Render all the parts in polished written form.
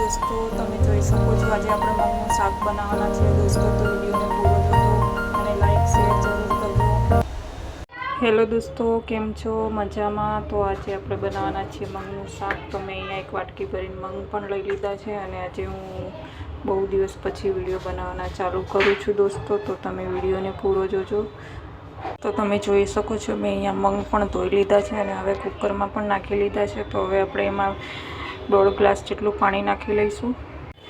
દોસ્તો તમે જોઈ શકો છો આજે આપણે મગનું શાક બનાવવાના છે દોસ્તો, તો વિડીયોને પૂરો જોજો અને લાઈક શેર જરૂર કરજો। હેલો દોસ્તો, કેમ છો? મજામાં? તો આજે આપણે બનાવવાના છીએ મગનું શાક। તો મેં અહીંયા એક વાટકી ભરીને મગ પણ લઈ લીધા છે અને આજે હું બહુ દિવસ પછી વિડીયો બનાવવાના ચાલુ કરું છું દોસ્તો, તો તમે વિડીયોને પૂરો જોજો। તો તમે જોઈ શકો છો મેં અહીંયા મગ પણ ધોઈ લીધા છે અને હવે કુકરમાં પણ નાખી લીધા છે। તો હવે આપણે એમાં 1.5 ગ્લાસ જેટલું પાણી નાખી લઈશું।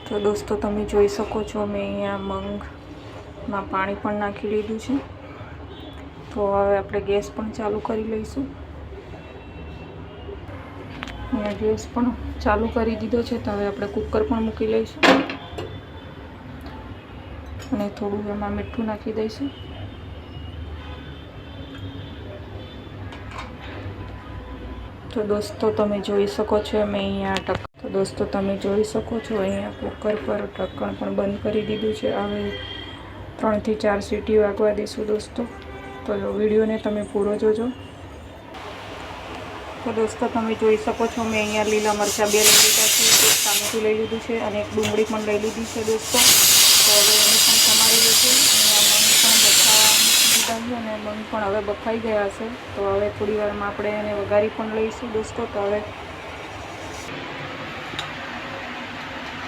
તો દોસ્તો તમે જોઈ શકો છો મેં અહીંયા મગમાં પાણી પણ નાખી લીધું છે। તો હવે આપણે ગેસ પણ ચાલુ કરી લઈશું। અહીંયા ગેસ પણ ચાલુ કરી દીધો છે। તો હવે આપણે કુકર પણ મૂકી લઈશું અને થોડું એમાં મીઠું નાખી દઈશું। તો દોસ્તો તમે જોઈ શકો છો મેં અહીંયા કુકર પર ઢક્કણ પણ બંધ કરી દીધું છે। હવે 3 થી 4 સીટી વાગવા દઈશું દોસ્તો। તો વિડીયોને તમે પૂરો જોજો। તો દોસ્તો તમે જોઈ શકો છો મેં અહીંયા લીલા મરચાં 2 લઈ લીધા છે, એક ટામેટું લઈ લીધું છે અને એક ડુંગળી પણ લઈ લીધી છે દોસ્તો। તો હવે એને પણ સમારી લઈશું અને મગ પણ હવે બફાઈ ગયા છે। તો હવે થોડી વારમાં આપણે એને વઘારી પણ લઈશું દોસ્તો। તો હવે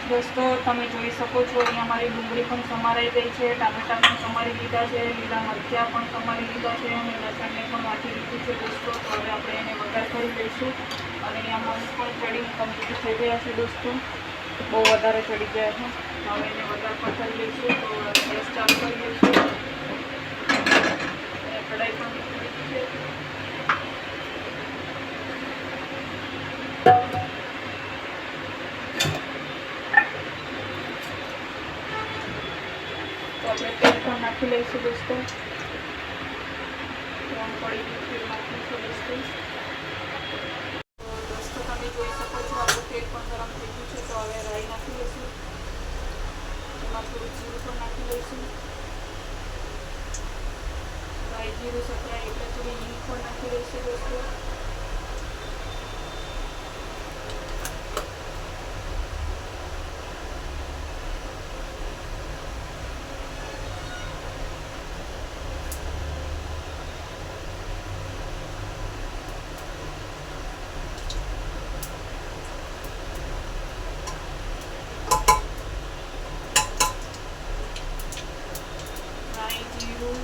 દોસ્તો તમે જોઈ શકો છો અહીંયા મારી ડુંગળી પણ સમારાઈ ગઈ છે, ટામેટાં પણ સમારી લીધા છે, લીલા મરચાં પણ સમારી લીધા છે અને લસણને પણ વાટી લીધું છે દોસ્તો। તો હવે આપણે એને વઘાર કરી લઈશું અને અહીંયા મગ પણ ચડી કમ્પ્લીટ થઈ ગયા છે દોસ્તો, બહુ વધારે ચડી ગયા છે। હવે એને વઘાર પણ કરી લઈશું। તો ગેસ ચાલુ કરી લઈશું અને કઢાઈ પણ મૂકી દીધી છે। તો આપણે તેલ પણ નાખી લઈશું દોસ્તો। ગરમ પડી ગયું તેલ નાખીશું દોસ્તો। તો દોસ્તો તમે જોઈ શકો છો આપણું તેલ પણ ગરમ થઈ ગયું છે। તો હવે રાઈ નાખી લઈશું, એમાં થોડું જીરું પણ નાખી લઈશું। રાઈ જીરું સતરાય એટલે થોડી હિંગ પણ નાખી લઈશું દોસ્તો। જીરું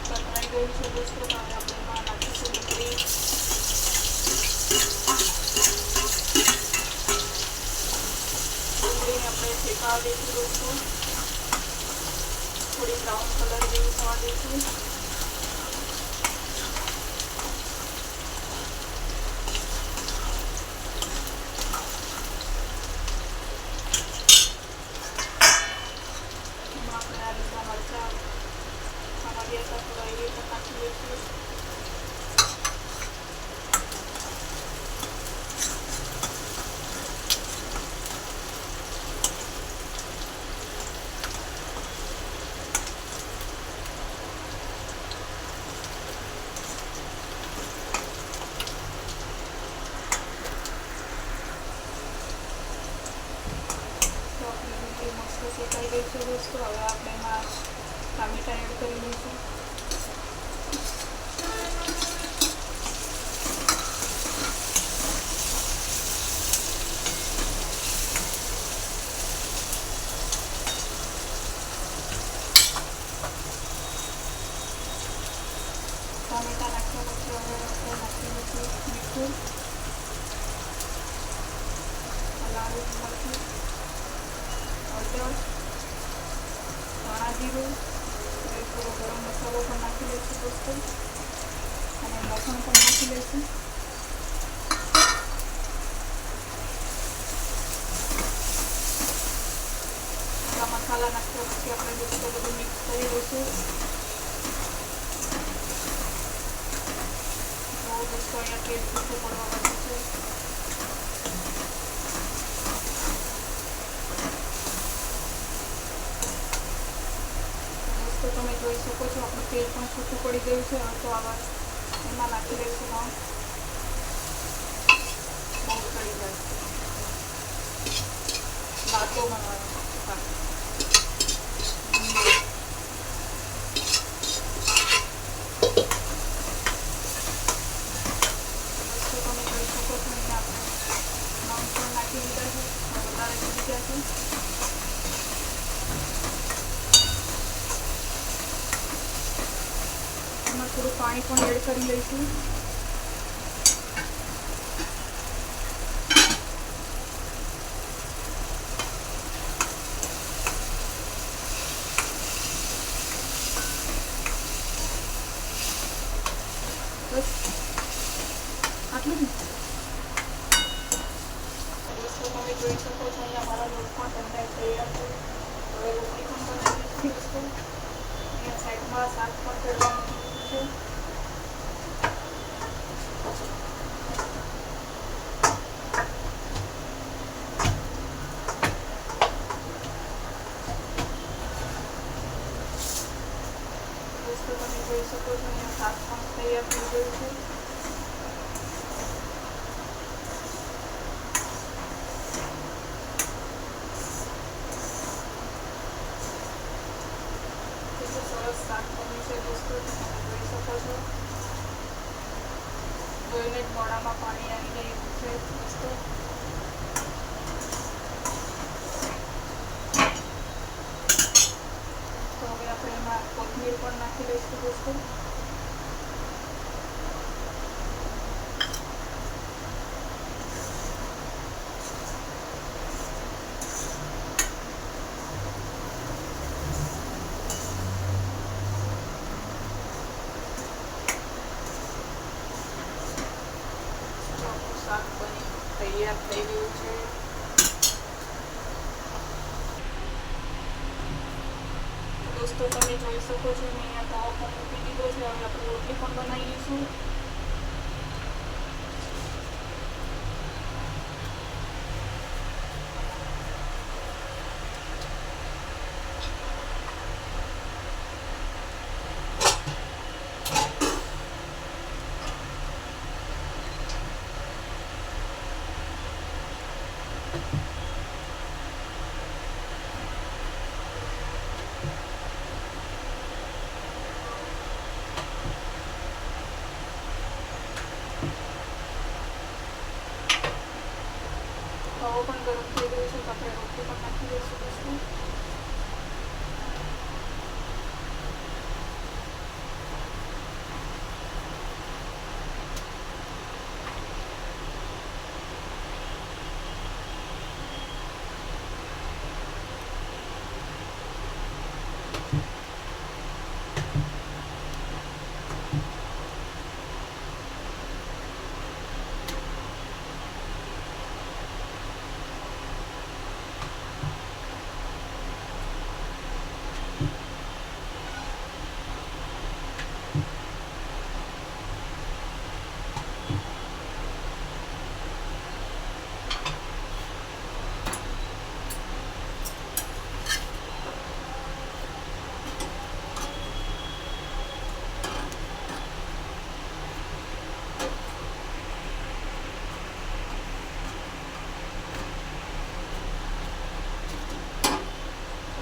સતરાઈ ગયું છે દોસ્તો। તો હવે આપણે એમાં નાખીશું ડુંગળી, આપણે શેકાવા દઈશું દોસ્તો, થોડી બ્રાઉન કલર જેવું થવા દઈશું। એમાં આપણે આ લીલા મરચાં સમાર્યા હતા થોડા એ પણ નાખી લઈશું। મસ્ત શેકાઈ ગઈ છે દોસ્તો। હવે આપણે એમાં ટામેટાં એડ કરી લઈશું। ટામેટાં નાખ્યા પછી હવે આપણે નાખી દઈશું મીઠું, લાલ મરચું, હળદર, ધાણા જીરું, થોડો ગરમ મસાલો પણ નાખી લઈશું દોસ્તો અને લસણ પણ નાખી લઈશું। બધા મસાલા નાખ્યા પછી આપણે દોસ્તો બધું મિક્સ કરી દઈશું। તો દોસ્તો અહીંયા તેલ છૂટું પડવા બાકી છે। તો તમે જોઈ શકો છો આપણું તેલ પણ છૂટું પડી ગયું છે। હવે તો આવા એમાં નાખી દઈશું મગ, બહુ ચડી જાય। રોટલો બનાવવાનો. તમે જોઈ શકો છો અહીંયા આપણે નમક પણ નાખી દીધા છે, વધારે થઈ ગયા છે. એમાં થોડું પાણી પણ એડ કરી લઈશું. બસ આટલું જ. દોસ્તો તમે જોઈ શકો છો અહીંયા મારા લોટ પણ તૈયાર તૈયાર છે. હવે રોટલી પણ બનાવી દીધી દોસ્તો. અહીંયા સાઈડમાં શાક પણ કરવાનું છે. દોસ્તો તમે જોઈ શકો છો અહીંયા શાક પણ તૈયાર થઈ ગયું છે. સરસ શાક બન્યું છે દોસ્તો, તમે જોઈ શકો છો. જોઈને જ મોઢામાં પાણી આવી ગયું છે દોસ્તો. તો હવે આપણે એમાં કોથમીર પણ નાખી દઈશું દોસ્તો. શાક બની તૈયાર થઈ ગયું છે. દોસ્તો તમે જોઈ શકો છો મેં અહીંયા તાવ પણ મૂકી દીધો છે. હવે આપણે રોટલી પણ બનાવી લઈશું. તવો પણ ગરમ થઈ ગયો છે, તો આપણે રોટલી પણ નાખી દઈશું દોસ્તો.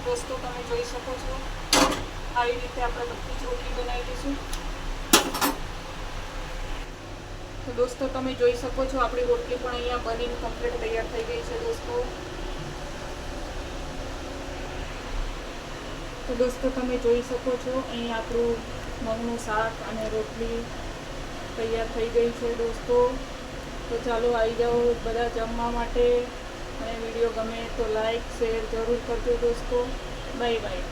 દોસ્તો તમે જોઈ શકો છો આવી રીતે આપણે બધી જ રોટલી બનાવી દઈશું. તો દોસ્તો તમે જોઈ શકો છો આપણી રોટલી પણ અહીંયા બનીને કમ્પ્લીટ તૈયાર થઈ ગઈ છે દોસ્તો. તો દોસ્તો તમે જોઈ શકો છો અહીં આપણું મગનું શાક અને રોટલી તૈયાર થઈ ગઈ છે દોસ્તો. તો ચાલો આવી જાઓ બધા જમવા માટે, અને વિડીયો ગમે તો લાઈક શેર જરૂર કરજો દોસ્તો. Bye bye.